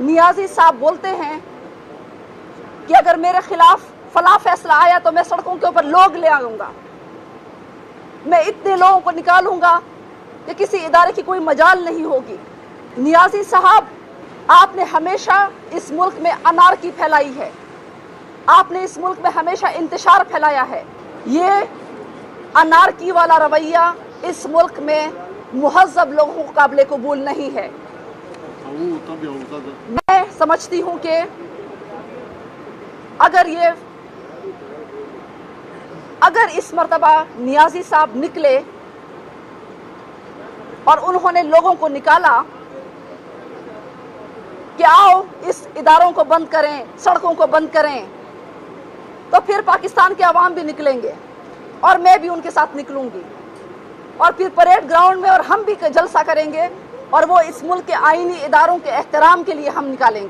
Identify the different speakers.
Speaker 1: नियाजी साहब बोलते हैं कि अगर मेरे खिलाफ फला फैसला आया तो मैं सड़कों के ऊपर लोग ले आऊंगा, मैं इतने लोगों को निकालूंगा कि किसी इदारे की कोई मजाल नहीं होगी। नियाजी साहब, आपने हमेशा इस मुल्क में अनारकी फैलाई है, आपने इस मुल्क में हमेशा इंतशार फैलाया है। ये अनारकी वाला रवैया इस मुल्क में मुहज़्ज़ब लोगों को काबिल कबूल नहीं है। मैं समझती हूँ कि अगर इस मर्तबा नियाजी साहब निकले और उन्होंने लोगों को निकाला कि आओ इस इदारों को बंद करें, सड़कों को बंद करें, तो फिर पाकिस्तान के अवाम भी निकलेंगे और मैं भी उनके साथ निकलूंगी और फिर परेड ग्राउंड में और हम भी जलसा करेंगे और वो इस मुल्क के आईनी इदारों के एहतराम के लिए हम निकालेंगे।